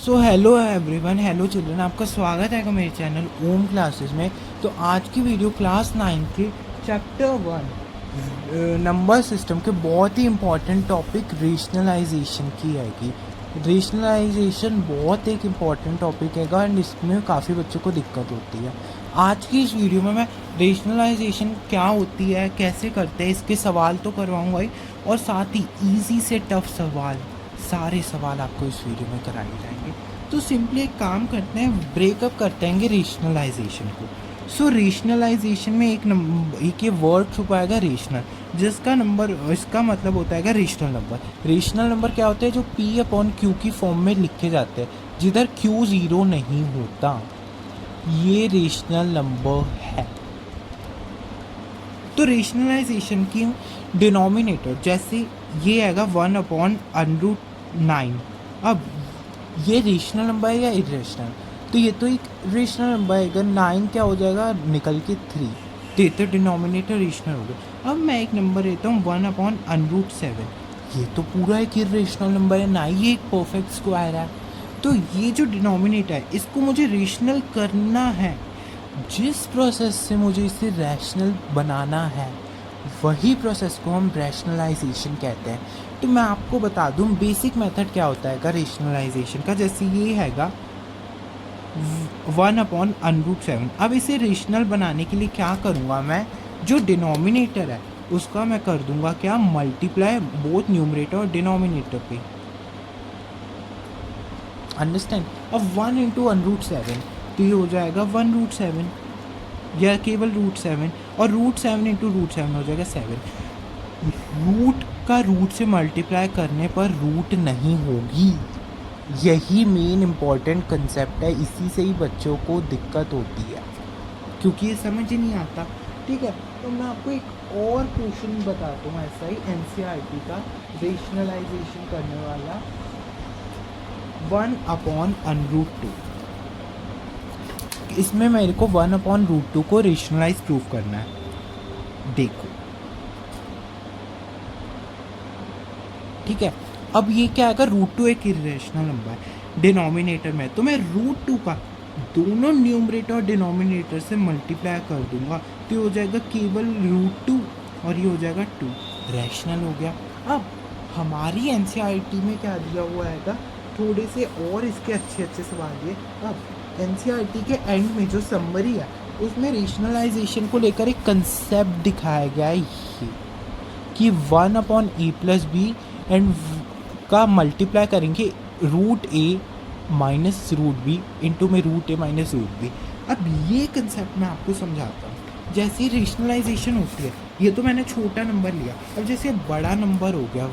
So hello everyone, hello children, आपका स्वागत है मेरे चैनल ओम क्लासेस में। तो आज की वीडियो क्लास 9 के चैप्टर 1 नंबर सिस्टम के बहुत ही इम्पॉर्टेंट टॉपिक रेशनलाइजेशन की आएगी। रेशनलाइजेशन बहुत एक इम्पॉर्टेंट टॉपिक है एंड इसमें काफ़ी बच्चों को दिक्कत होती है। आज की इस वीडियो में मैं रेशनलाइजेशन क्या होती है, कैसे करते हैं, इसके सवाल तो करवाऊँगा ही, और साथ ही ईजी से टफ सवाल, सारे सवाल आपको इस वीडियो में कराए जाएंगे। तो सिंपली एक काम करते हैं, ब्रेकअप करते हैं रेशनलाइजेशन को। सो रेशनलाइजेशन में एक ये वर्ड छुपाएगा रेशनल, जिसका नंबर, इसका मतलब होता है रेशनल नंबर। रेशनल नंबर क्या होते हैं? जो पी अपॉन क्यू की फॉर्म में लिखे जाते हैं, जिधर क्यू ज़ीरो नहीं होता, ये रेशनल नंबर है। तो रेशनलाइजेशन की डिनोमिनेटर जैसे ये आएगा 1/√9। अब ये रेशनल नंबर है या इरेशनल? तो ये तो एक रेशनल नंबर है। 9 क्या हो जाएगा? निकल के 3। तो ये तो डिनोमिनेटर रेशनल हो गया। अब मैं एक नंबर लेता हूँ 1/√7। ये तो पूरा एक इरेशनल नंबर है ना, ये एक परफेक्ट स्क्वायर है। तो ये जो डिनोमिनेटर है, इसको मुझे रेशनल करना है। जिस प्रोसेस से मुझे इसे रैशनल बनाना है, वही प्रोसेस को हम रैशनलाइजेशन कहते हैं। तो मैं आपको बता दूं बेसिक मेथड क्या होता है रैशनलाइजेशन का। जैसे ये हैगा 1/√7। अब इसे रेशनल बनाने के लिए क्या करूँगा मैं? जो डिनोमिनेटर है उसका मैं कर दूंगा क्या? मल्टीप्लाई बोथ न्यूमरेटर और डिनोमिनेटर पे। अंडरस्टैंड? अब 1 × √7, तो ये हो जाएगा 1√7 या केवल √7, और √7 × √7 हो जाएगा 7। रूट का रूट से मल्टीप्लाई करने पर रूट नहीं होगी। यही मेन इम्पॉर्टेंट कंसेप्ट है, इसी से ही बच्चों को दिक्कत होती है, क्योंकि ये समझ ही नहीं आता। ठीक है, तो मैं आपको एक और क्वेश्चन बताता हूँ ऐसा ही एनसीईआरटी का, रेशनलाइजेशन करने वाला। 1/√2, इसमें मेरे को 1/√2 को रेशनलाइज प्रूफ करना है। देखो, ठीक है, अब ये क्या आएगा? √2 एक इरेशनल नंबर है डिनोमिनेटर में, तो मैं √2 का दोनों न्यूमरेटर और डिनोमिनेटर से मल्टीप्लाई कर दूंगा, तो ये हो जाएगा केवल √2 और ये हो जाएगा 2, रैशनल हो गया। अब हमारी एनसीईआरटी में क्या दिया हुआ है? थोड़े से और इसके अच्छे अच्छे सवाल दिए। अब एनसीईआरटी के एंड में जो समरी है उसमें रेशनलाइजेशन को लेकर एक कंसेप्ट दिखाया गया है, ये कि 1/a+b एंड का मल्टीप्लाई करेंगे √a माइनस √b इंटू में √a माइनस √b। अब ये कंसेप्ट मैं आपको समझाता हूँ। जैसे रेशनलाइजेशन होती है, ये तो मैंने छोटा नंबर लिया, अब जैसे बड़ा नंबर हो गया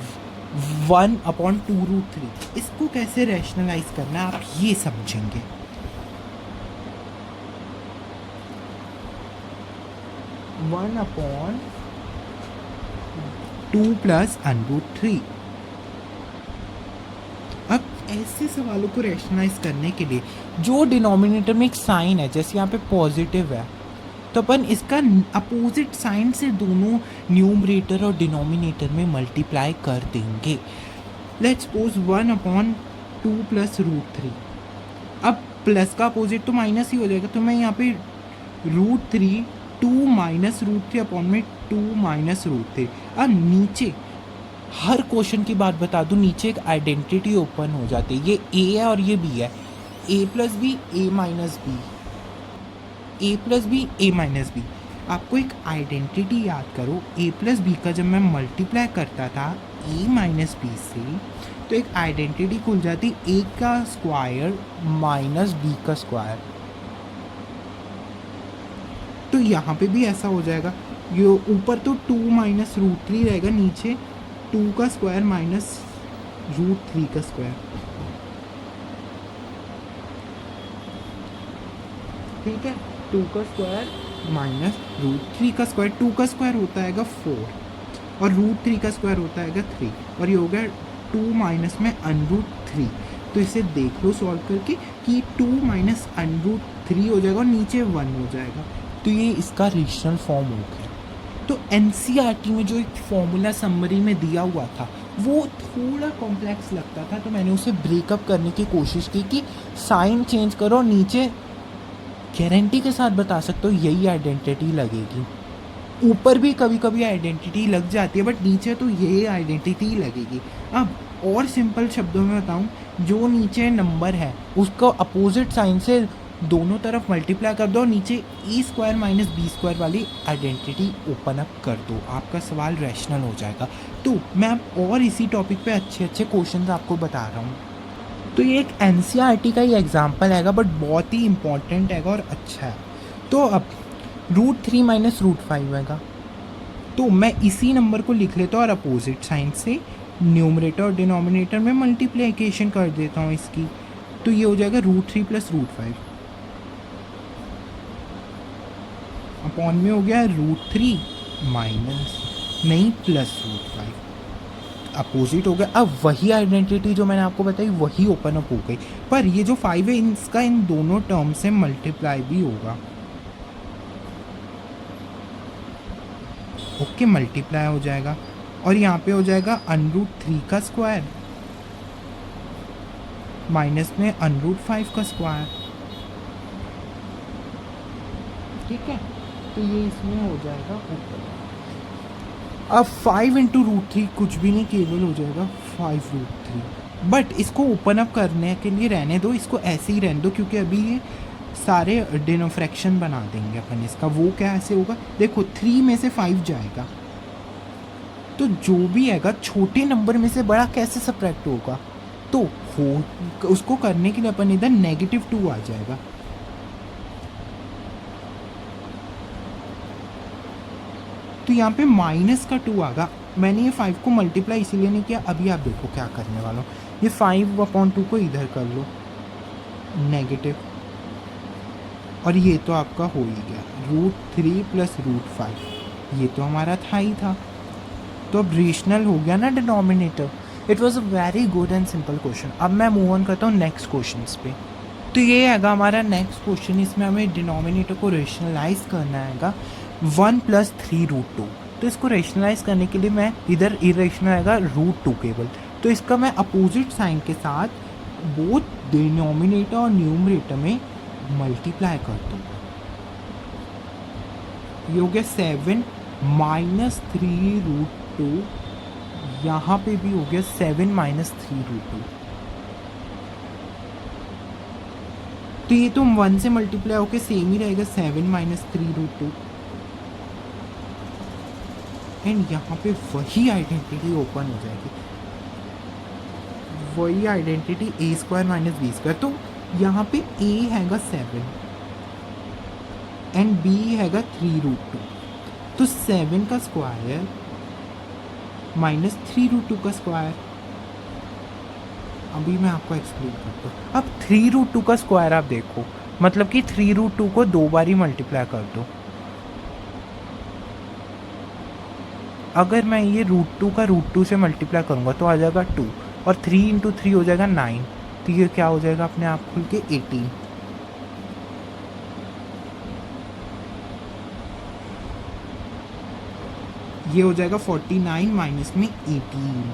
1/2√3, इसको कैसे रैशनलाइज करना है आप ये समझेंगे। 1/2 + √3। अब ऐसे सवालों को रैशनलाइज करने के लिए जो डिनोमिनेटर में एक साइन है, जैसे यहाँ पे पॉजिटिव है, तो अपन इसका अपोजिट साइन से दोनों न्यूमरेटर और डिनोमिनेटर में मल्टीप्लाई कर देंगे। Let's suppose 1/2 + √3। अब प्लस का अपोजिट तो माइनस ही हो जाएगा, तो मैं यहाँ पे √3 2 - √3 अपॉन में 2 - √3। अब नीचे हर क्वेश्चन की बात बता दूं, नीचे एक आइडेंटिटी ओपन हो जाती है। ये ए है और ये बी है, a+b a - b, a+b a - b। आपको एक आइडेंटिटी याद करो, a+b का जब मैं मल्टीप्लाई करता था a - b से, तो एक आइडेंटिटी खुल जाती a का स्क्वायर माइनस b का स्क्वायर। तो यहाँ पे भी ऐसा हो जाएगा, ये ऊपर तो 2 - √3 रहेगा, नीचे 2 का स्क्वायर माइनस √3 का स्क्वायर। ठीक है, 2 का स्क्वायर माइनस √3 का स्क्वायर, 2 का स्क्वायर होता है 4 और √3 का स्क्वायर होता है 3, और ये हो गया 2 माइनस में √3। तो इसे देख लो सॉल्व करके कि 2 माइनस √3 हो जाएगा और नीचे 1 हो जाएगा। तो ये इसका रेशनल फॉर्म हो गया। तो एनसीईआरटी में जो एक फॉर्मूला समरी में दिया हुआ था वो थोड़ा कॉम्प्लेक्स लगता था, तो मैंने उसे ब्रेकअप करने की कोशिश की कि साइन चेंज करो और नीचे गारंटी के साथ बता सकते हो यही आइडेंटिटी लगेगी। ऊपर भी कभी कभी आइडेंटिटी लग जाती है, बट नीचे तो यही आइडेंटिटी लगेगी। अब और सिंपल शब्दों में बताऊं, जो नीचे नंबर है उसको अपोजिट साइन से दोनों तरफ मल्टीप्लाई कर दो और नीचे ए स्क्वायर माइनस बी स्क्वायर वाली आइडेंटिटी ओपन अप कर दो, आपका सवाल रैशनल हो जाएगा। तो मैं अब और इसी टॉपिक पे अच्छे अच्छे क्वेश्चंस आपको बता रहा हूँ। तो ये एक एनसीईआरटी का ही एग्जाम्पल हैगा, बट बहुत ही इंपॉर्टेंट हैगा और अच्छा है। तो अब √3 माइनस √5 हैगा, तो मैं इसी नंबर को लिख लेता हूँ और अपोजिट साइन से न्यूमरेटर और डिनोमिनेटर में मल्टीप्लिकेशन कर देता हूँ इसकी। तो ये हो जाएगा √3 प्लस √5 अपॉन में हो गया √3 माइनस नहीं प्लस √5, अपोजिट हो गया। अब वही आइडेंटिटी जो मैंने आपको बताई वही ओपन अप हो गई, पर ये जो 5 है इसका इन दोनों टर्म से मल्टीप्लाई भी होगा। ओके, मल्टीप्लाई हो जाएगा और यहाँ पे हो जाएगा √3 का स्क्वायर माइनस में √5 का स्क्वायर। ठीक है, तो ये इसमें हो जाएगा ऊपर। अब 5 इंटू √3 कुछ भी नहीं, केवल हो जाएगा 5√3। बट इसको ओपन अप करने के लिए रहने दो, इसको ऐसे ही रहने दो, क्योंकि अभी ये सारे डिनो फ्रैक्शन बना देंगे अपन इसका। वो क्या ऐसे होगा, देखो 3 में से 5 जाएगा, तो जो भी आएगा छोटे नंबर में से बड़ा कैसे सब्ट्रैक्ट होगा, तो हो उसको करने के लिए अपन इधर -2 आ जाएगा। तो यहाँ पे माइनस का 2 आगा। मैंने ये 5 को मल्टीप्लाई इसीलिए नहीं किया, अभी आप देखो क्या करने वाला हूँ। ये 5/2 को इधर कर लो नेगेटिव, और ये तो आपका हो ही गया √3 प्लस √5, ये तो हमारा था ही था। तो अब रेशनल हो गया ना denominator. It was a very good and simple question. अब मैं मूव ऑन करता हूँ नेक्स्ट क्वेश्चन पे। तो ये हैगा हमारा नेक्स्ट क्वेश्चन, इसमें हमें डिनोमिनेटर को रेशनलाइज करना हैगा 1 प्लस 3√2। तो इसको रेशनलाइज करने के लिए मैं इधर इरेशनल आएगा √2 केवल, तो इसका मैं अपोजिट साइन के साथ बोथ डिनोमिनेटर और न्यूमरेटर में मल्टीप्लाई कर दूँगा। ये हो गया 7 माइनस 3√2, यहाँ पे भी हो गया 7 माइनस 3√2। तो ये तो 1 से मल्टीप्लाई होकर सेम ही रहेगा 7 माइनस 3√2, एंड यहाँ पे वही आइडेंटिटी ओपन हो जाएगी, वही identity a square minus B square. तो यहाँ पे a हैगा 7 एंड b हैगा 3√2, तो 7 का स्क्वायर माइनस 3√2 का स्क्वायर। अभी मैं आपको एक्सप्लेन करता हूँ। अब 3√2 का स्क्वायर आप देखो, मतलब कि 3√2 को 2 बार ही मल्टीप्लाई कर दो। अगर मैं ये √2 का √2 से मल्टीप्लाई करूँगा तो आ जाएगा 2, और 3 इंटू 3 हो जाएगा 9, तो ये क्या हो जाएगा अपने आप खुल के 18। ये हो जाएगा 49 माइनस में 18,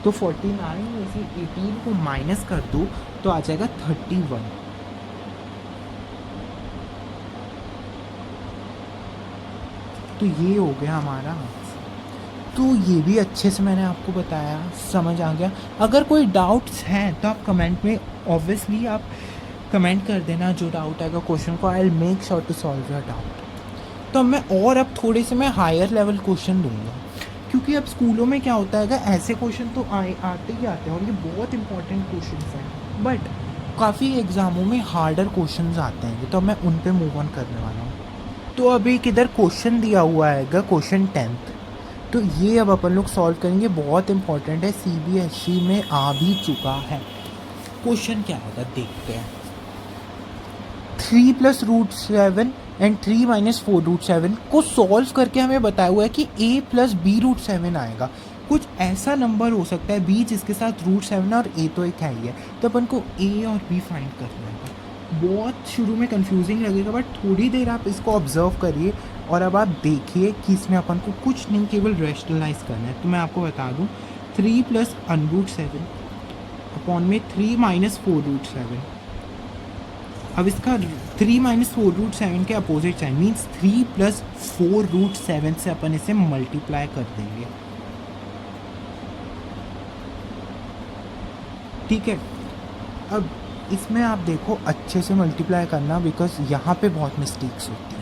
तो 49 में से 18 को माइनस कर दो तो आ जाएगा 31। तो ये हो गया हमारा। तो ये भी अच्छे से मैंने आपको बताया, समझ आ गया। अगर कोई डाउट्स हैं तो आप कमेंट में ऑब्वियसली आप कमेंट कर देना, जो डाउट आएगा क्वेश्चन को, I will make sure to solve your doubt. तो मैं और अब थोड़े से मैं हायर लेवल क्वेश्चन दूंगा, क्योंकि अब स्कूलों में क्या होता है, ऐसे क्वेश्चन तो आते ही आते हैं और ये बहुत इंपॉर्टेंट क्वेश्चन हैं, बट काफ़ी एग्ज़ामों में हार्डर क्वेश्चन आते हैं, तो मैं उन पे मूव ऑन करने वाला हूँ। तो अभी किधर क्वेश्चन दिया हुआ है क्वेश्चन 10th, तो ये अब अपन लोग सॉल्व करेंगे, बहुत इंपॉर्टेंट है, CBSE में आ भी चुका है। क्वेश्चन क्या होगा देखते हैं। 3 प्लस √7 एंड 3 माइनस 4√7 को सॉल्व करके हमें बताया हुआ है कि a प्लस b√7 आएगा। कुछ ऐसा नंबर हो सकता है b जिसके साथ √7 और a तो एक है ही है, तो अपन को a और b फाइंड करना है। बहुत शुरू में कंफ्यूजिंग लगेगा, बट थोड़ी देर आप इसको ऑब्जर्व करिए और अब आप देखिए कि इसमें अपन को कुछ नहीं केवल रेशनलाइज करना है। तो मैं आपको बता दूं, 3 प्लस √7 अपॉन में 3 माइनस 4√7। अब इसका 3 माइनस 4√7 के अपोजिट साइन मीन्स 3 प्लस 4√7 से अपन इसे मल्टीप्लाई कर देंगे। ठीक है, अब इसमें आप देखो अच्छे से मल्टीप्लाई करना, बिकॉज यहाँ पे बहुत मिस्टेक्स होती हैं।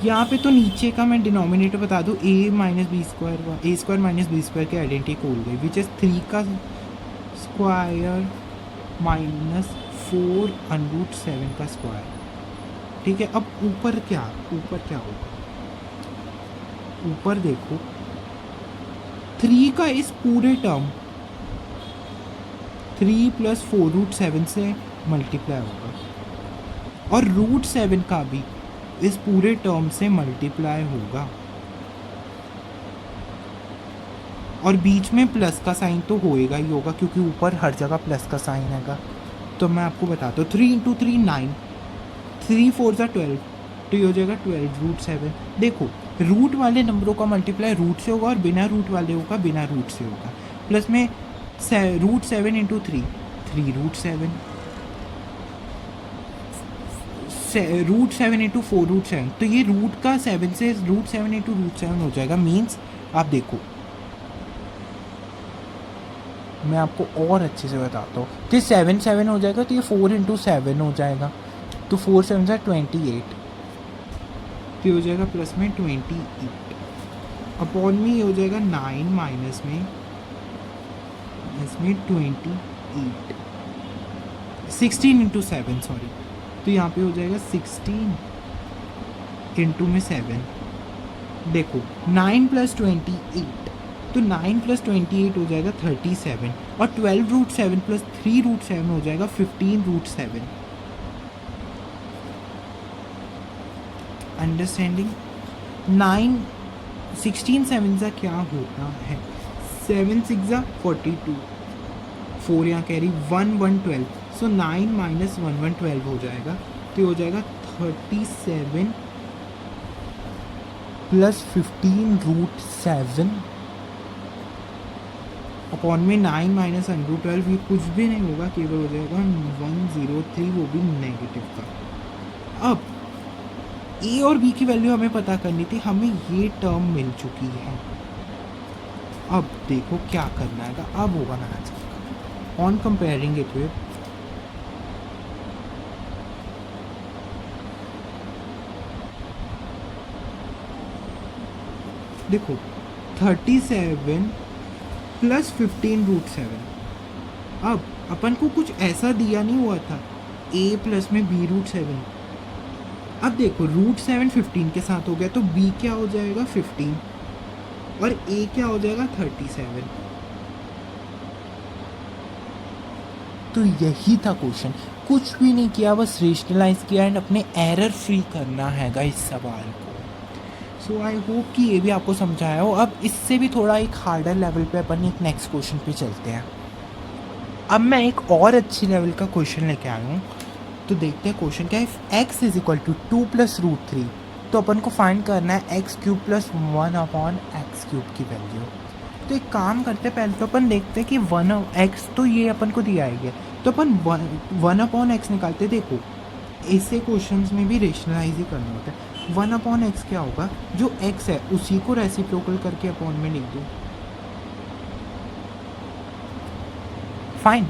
यहाँ पे तो नीचे का मैं डिनोमिनेटर बता दूँ, a minus B square, A square minus B square के आइडेंटिटी खोल गई, विच इज़ 3 का स्क्वायर माइनस 4√7 का स्क्वायर। ठीक है, अब ऊपर क्या होगा, ऊपर देखो 3 का इस पूरे टर्म 3 प्लस 4√7 से मल्टीप्लाई होगा, और √7 का भी इस पूरे टर्म से मल्टीप्लाई होगा, और बीच में प्लस का साइन तो होएगा ही होगा, क्योंकि ऊपर हर जगह प्लस का साइन हैगा। तो मैं आपको बताता हूँ, 3 × 3 9, 3 4 12, तो ये हो जाएगा 12√7। देखो रूट वाले नंबरों का मल्टीप्लाई रूट से होगा, और बिना रूट वाले होगा बिना रूट से होगा। प्लस में √7 × 3 3√7, √7 × 4√7, तो ये रूट का 7 से √7 × √7 हो जाएगा। मीन्स आप देखो, मैं आपको और अच्छे से बताता हूँ कि 7 7 हो जाएगा, तो ये 4 × 7 हो जाएगा, तो 4 7 = 28, तो ये हो जाएगा प्लस में 28, अपॉन में ये हो जाएगा 9 माइनस में इसमें 28, 16 × 7 सॉरी, तो यहाँ पे हो जाएगा 16 × में 7। देखो 9 + 28, तो 9 + 28 हो जाएगा 37, और 12√7 + 3√7 हो जाएगा 15√7। अंडरस्टैंडिंग? 16 7 क्या होता है, 7 6 42, 4 यहाँ कैरी 1 1 12, सो 9 - 1 1 12 हो जाएगा, तो हो जाएगा 37 + 15√7 अपॉन में 9 - √12, ये कुछ भी नहीं होगा, केवल हो जाएगा 103, वो भी नेगेटिव का। अब ए और बी की वैल्यू हमें पता करनी थी, हमें ये टर्म मिल चुकी है। अब देखो क्या करना है, अब होगा ना answer on comparing it with देखो 37 + 15√7। अब अपन को कुछ ऐसा दिया नहीं हुआ था a प्लस में b√7। अब देखो √7 15 के साथ हो गया, तो b क्या हो जाएगा 15, और a क्या हो जाएगा 37। तो यही था क्वेश्चन, कुछ भी नहीं किया, बस रेशनलाइज किया एंड अपने एरर फ्री करना हैगा इस सवाल को। सो आई होप कि ये भी आपको समझाया हो। अब इससे भी थोड़ा एक हार्डर लेवल पे अपन एक नेक्स्ट क्वेश्चन पे चलते हैं। अब मैं एक और अच्छी लेवल का क्वेश्चन लेके आया हूँ, तो देखते हैं क्वेश्चन क्या है। x = 2 + √3, तो अपन को फाइंड करना है x³ + 1/x³ की वैल्यू। तो एक काम करते हैं, पहले तो अपन देखते हैं कि 1x तो ये अपन को दिया है, तो अपन 1/x निकालते। देखो ऐसे क्वेश्चंस में भी रेशनलाइज ही करना होता है। 1/x क्या होगा, जो x है उसी को रेसिप्रोकल करके अपॉन में लिख दो, फाइन।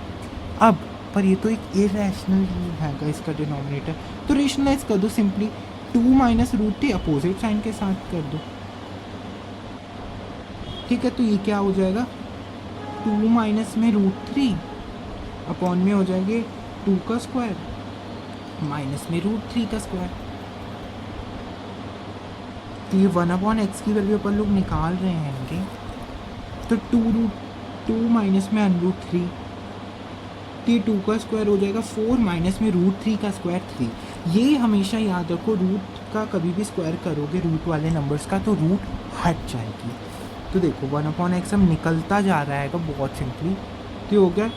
अब पर ये तो एक इरेशनल है इसका डिनोमिनेटर, तो रेशनलाइज कर दो सिंपली। 2 - √3 अपोजिट साइन के साथ कर दो, ठीक है। तो ये क्या हो जाएगा, 2 माइनस में √3 अपॉन में हो जाएंगे 2 का स्क्वायर माइनस में √3 का स्क्वायर। तो ये 1/x की वैल्यू अपन लोग निकाल रहे हैं, तो 2 माइनस में √3, तो 2 का स्क्वायर हो जाएगा 4 माइनस में √3 का स्क्वायर 3। ये हमेशा याद रखो, रूट का कभी भी स्क्वायर करोगे रूट वाले नंबर्स का तो रूट हट जाएगी। तो देखो 1/x हम निकलता जा रहा है बहुत सिंपली, तो हो गया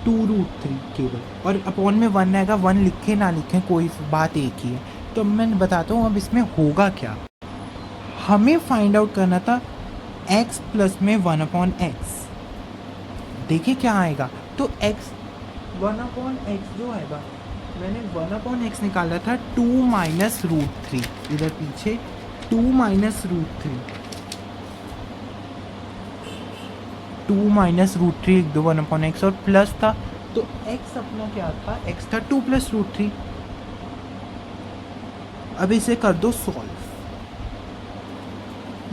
2√3 केवल, और अपॉन में 1 आएगा। 1 लिखे ना लिखें कोई बात एक ही है। तो मैं बताता हूँ अब इसमें होगा क्या। हमें फाइंड आउट करना था x प्लस में 1/x, देखिए क्या आएगा। तो x 1/x जो आएगा, मैंने 1/x निकाला था 2 माइनस रूट 3, इधर पीछे 2 माइनस रूट 3, 2 माइनस रूट 3 लिख दो 1/x, और प्लस था तो x अपना क्या था, x था 2 प्लस रूट 3। अब इसे कर दो सॉल्व।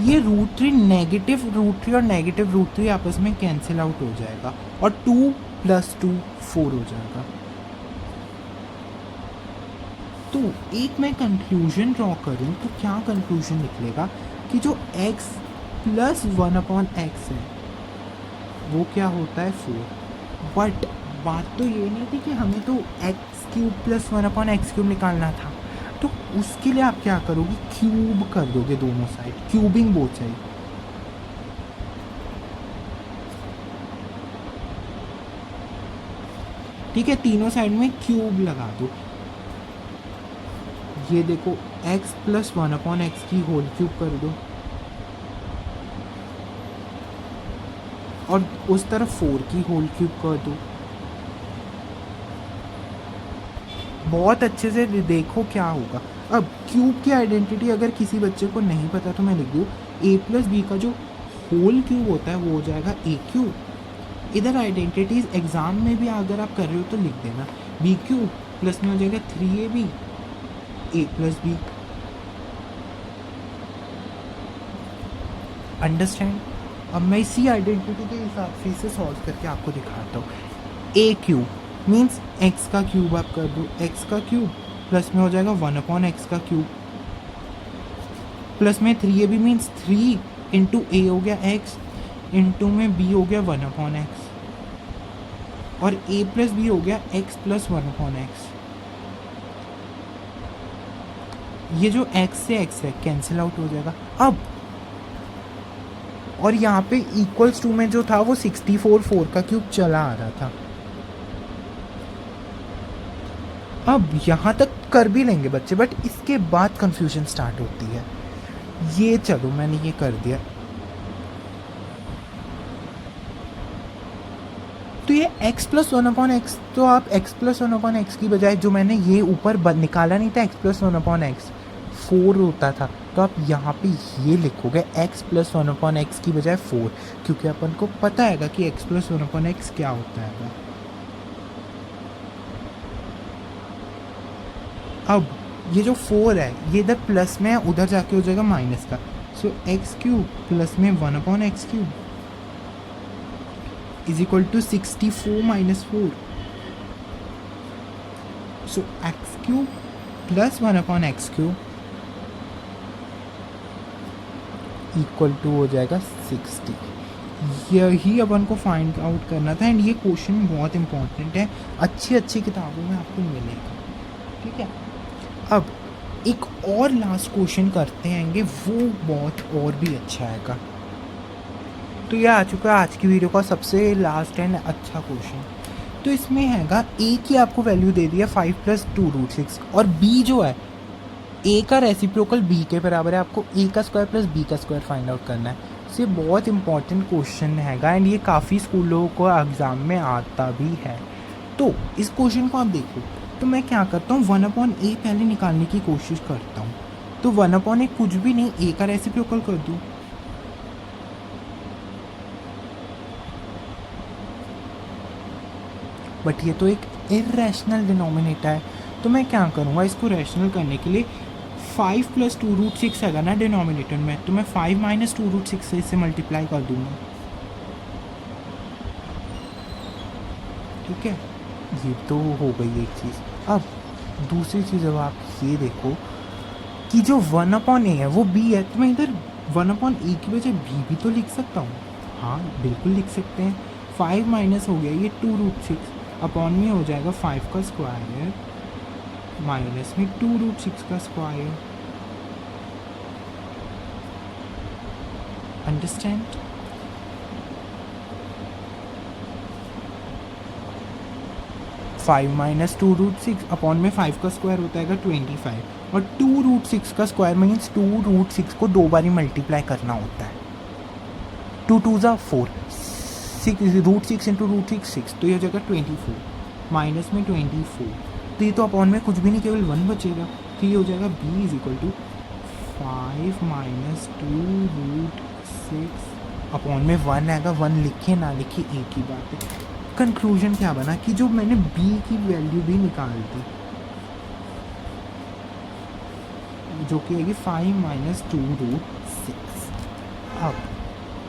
ये रूट 3 नेगेटिव रूट 3 और नेगेटिव रूट 3 आपस में कैंसिल आउट हो जाएगा, और 2 प्लस 2 4 हो जाएगा। तो एक मैं कंक्लूजन ड्रॉ करूं तो क्या कंक्लूजन निकलेगा कि जो x प्लस 1/x है वो क्या होता है 4। बट बात तो ये नहीं थी कि हमें तो x³ प्लस 1/x³ निकालना था, तो उसके लिए आप क्या करोगे, क्यूब कर दोगे दोनों साइड, क्यूबिंग बोथ साइड। ठीक है, तीनों साइड में क्यूब लगा दो। ये देखो x प्लस 1/x की होल क्यूब कर दो, और उस तरफ 4 की होल क्यूब कर दो। बहुत अच्छे से देखो क्या होगा। अब क्यूब की आइडेंटिटी अगर किसी बच्चे को नहीं पता तो मैं लिख दूँ, a प्लस बी का जो होल क्यूब होता है वो हो जाएगा a³। इधर आइडेंटिटीज एग्जाम में भी अगर आप कर रहे हो तो लिख देना, b³ प्लस में हो जाएगा 3ab a plus B. Understand. अब मैं इसी आइडेंटिटी के हिसाब से इसे सॉल्व करके आपको दिखाता हूँ। a³ मीन्स x का क्यूब आप कर दो, x का क्यूब प्लस में हो जाएगा 1/x का क्यूब, प्लस में 3ab मीन्स 3 इंटू a हो गया x, इंटू में b हो गया 1/x, और a प्लस b हो गया x प्लस 1/x। ये जो x से x है कैंसिल आउट हो जाएगा। अब और यहाँ पे इक्वल्स टू में जो था वो 64 4 का क्यूब चला आ रहा था। अब यहाँ तक कर भी लेंगे बच्चे, बट इसके बाद कंफ्यूजन स्टार्ट होती है। ये चलो मैंने ये कर दिया, तो ये x प्लस 1/x, तो आप x प्लस 1/x की बजाय जो मैंने ये ऊपर निकाला नहीं था x प्लस 1/x 4 होता था, तो आप यहाँ पे ये लिखोगे x प्लस 1/x की बजाय 4, क्योंकि अपन को पता हैगा कि x प्लस 1/x क्या होता है। अब ये जो 4 है ये इधर प्लस में है, उधर जाके हो जाएगा माइनस का, सो x³ प्लस में 1/x³ is equal to 64 minus 4, so x³ plus 1/x³ equal to हो जाएगा 60। यही अपन को फाइंड आउट करना था, एंड ये क्वेश्चन बहुत इंपॉर्टेंट है, अच्छी अच्छी किताबों में आपको मिलेगा। ठीक है, अब एक और लास्ट क्वेश्चन करते हैंगे, वो बहुत और भी अच्छा आएगा। तो यह आ चुका है आज की वीडियो का सबसे लास्ट एंड अच्छा क्वेश्चन। तो इसमें हैगा a की आपको वैल्यू दे दी है 5 प्लस 2√6, और b जो है a का रेसिप्रोकल b के बराबर है, आपको a का स्क्वायर प्लस b का स्क्वायर फाइंड आउट करना है। तो ये बहुत इंपॉर्टेंट क्वेश्चन हैगा, एंड ये काफ़ी स्कूलों को एग्ज़ाम में आता भी है। तो इस क्वेश्चन को आप देखो, तो मैं क्या करता हूँ 1/a पहले निकालने की कोशिश करता हूँ। तो 1/a कुछ भी नहीं, a का रेसिप्रोकल कर दूँ, बट ये तो एक इरेशनल डिनोमिनेटर है, तो मैं क्या करूँगा इसको रैशनल करने के लिए 5 प्लस 2√6 हैगा ना डिनोमिनेटर में, तो मैं 5 माइनस 2√6 से इसे मल्टीप्लाई कर दूँगा। ठीक है, ये तो हो गई एक चीज़। अब दूसरी चीज़, अब आप ये देखो कि जो 1/a है वो b है, तो मैं इधर 1/a की वजह b भी तो लिख सकता हूँ। हाँ बिल्कुल लिख सकते हैं। 5 माइनस हो गया ये 2√6, अपॉन में हो जाएगा 5 का स्क्वायर माइनस में 2√6 का square. Understand. Five minus 2√6 upon में 5 का स्क्वायर होता है 25, और 2√6 का स्क्वायर मीन्स 2√6 को 2 बारी मल्टीप्लाई करना होता है। 2 2 ज़ा 4, रूट 6 इंटू रूट 6, तो ये हो जाएगा 24, माइनस में 24, तो ये तो अपॉन में कुछ भी नहीं, केवल 1 बचेगा, तो ये हो जाएगा b is equal to 5 minus 2 root 6 upon में 1 आएगा, 1 लिखे ना लिखे एक ही बात है। कंक्लूजन क्या बना कि जो मैंने b की वैल्यू भी निकाल दी, जो कि आएगी 5 माइनस 2 रूट 6। अब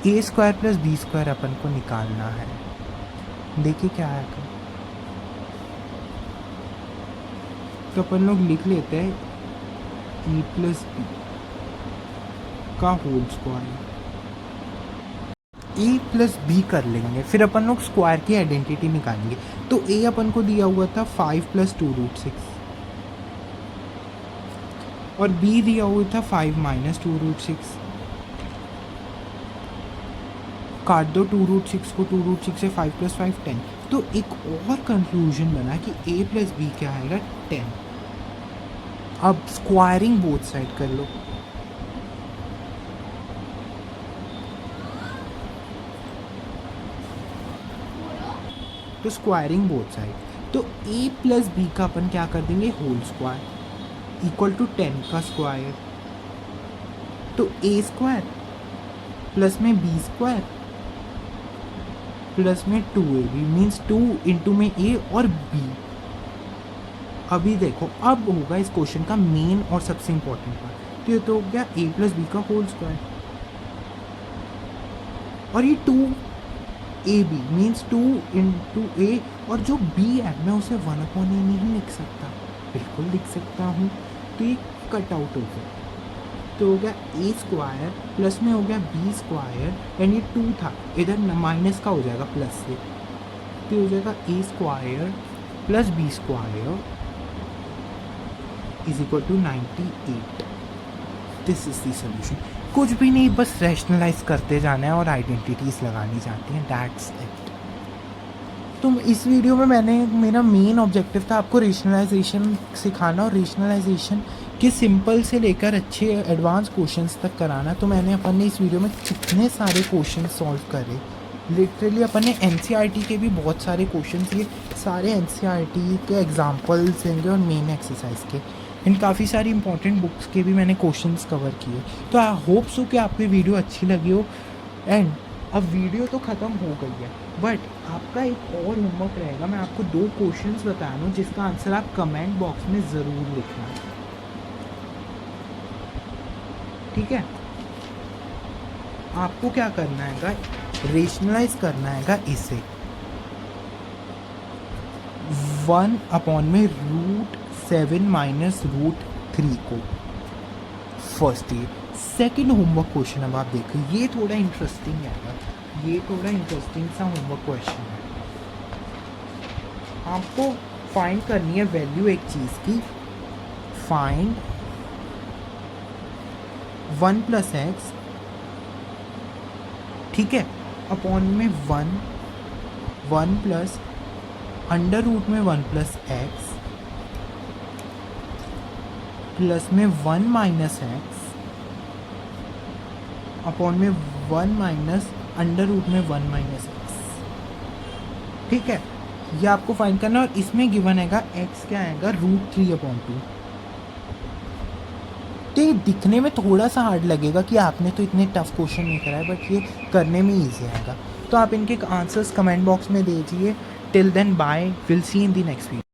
A square plus B square अपन को निकालना है, देखिए क्या आएगा। तो अपन लोग लिख लेते हैं ए प्लस बी का होल स्क्वायर, ए प्लस बी कर लेंगे, फिर अपन लोग स्क्वायर की आइडेंटिटी निकालेंगे। तो ए अपन को दिया हुआ था 5 प्लस 2 रूट 6 और बी दिया हुआ था 5 माइनस 2 रूट 6। काट दो 2 रूट 6 को, 2 रूट 6 से 5 प्लस 5 10। तो एक और कंक्लूजन बना कि a प्लस बी क्या आएगा 10। अब स्क्वायरिंग बोथ साइड कर लो, तो स्क्वायरिंग बोथ साइड, तो a प्लस बी का अपन क्या कर देंगे होल स्क्वायर इक्वल टू 10 का स्क्वायर, तो a स्क्वायर प्लस में b स्क्वायर प्लस में 2ab मीन्स 2 इंटू में a और b। अभी देखो, अब होगा इस क्वेश्चन का मेन और सबसे इंपॉर्टेंट पार्ट, तो ये तो हो गया a प्लस बी का होल स्क्वायर, और ये 2ab मीन्स 2 इंटू a, और जो b है मैं उसे 1/a नहीं लिख सकता, बिल्कुल लिख सकता हूँ, तो ये कट आउट हो गया, तो हो गया ए स्क्वायर प्लस में हो गया बी स्क्वायर, एंड ये 2 था इधर माइनस का हो जाएगा प्लस से, तो हो जाएगा A square plus B square is equal to 98। This is the solution. कुछ भी नहीं, बस रैशनलाइज करते जाना है और आइडेंटिटीज लगानी जाती हैं, दैट्स इट। तो इस वीडियो में मेरा मेन ऑब्जेक्टिव था आपको रेशनलाइजेशन सिखाना और रेशनलाइजेशन के सिंपल से लेकर अच्छे एडवांस क्वेश्चंस तक कराना। तो अपन ने इस वीडियो में कितने सारे क्वेश्चन सॉल्व करे, लिटरली अपन ने एनसीईआरटी के भी बहुत सारे क्वेश्चंस, ये सारे एनसीईआरटी के एग्जांपल्स होंगे और मेन एक्सरसाइज के, इन काफ़ी सारी इंपॉर्टेंट बुक्स के भी मैंने क्वेश्चंस कवर किए। तो आई होप सो कि आपको वीडियो अच्छी लगी हो। एंड अब वीडियो तो ख़त्म हो गई है, बट आपका एक और होमवर्क रहेगा, मैं आपको 2 क्वेश्चंस बता रहा हूँ जिसका आंसर आप कमेंट बॉक्स में ज़रूर लिखना, ठीक है। आपको क्या करना है, रेशनलाइज करना है इसे 1/में √7 माइनस √3 को, फर्स्ट ये। सेकेंड होमवर्क क्वेश्चन अब आप देखो, ये थोड़ा इंटरेस्टिंग है, ये थोड़ा इंटरेस्टिंग सा होमवर्क क्वेश्चन है। आपको फाइंड करनी है वैल्यू एक चीज़ की, फाइंड 1 प्लस एक्स, ठीक है, अपॉन में 1 प्लस अंडर रूट में 1 प्लस एक्स प्लस में 1 माइनस एक्स अपॉन में 1 माइनस अंडर रूट में 1 माइनस एक्स, ठीक है। ये आपको फाइंड करना है, और इसमें गिवन आएगा एक्स क्या आएगा √3/2। तो ये दिखने में थोड़ा सा हार्ड लगेगा कि आपने तो इतने टफ क्वेश्चन नहीं कराए, बट ये करने में ईजी आएगा। तो आप इनके आंसर्स कमेंट बॉक्स में दीजिए। Till then bye, will see in the next video.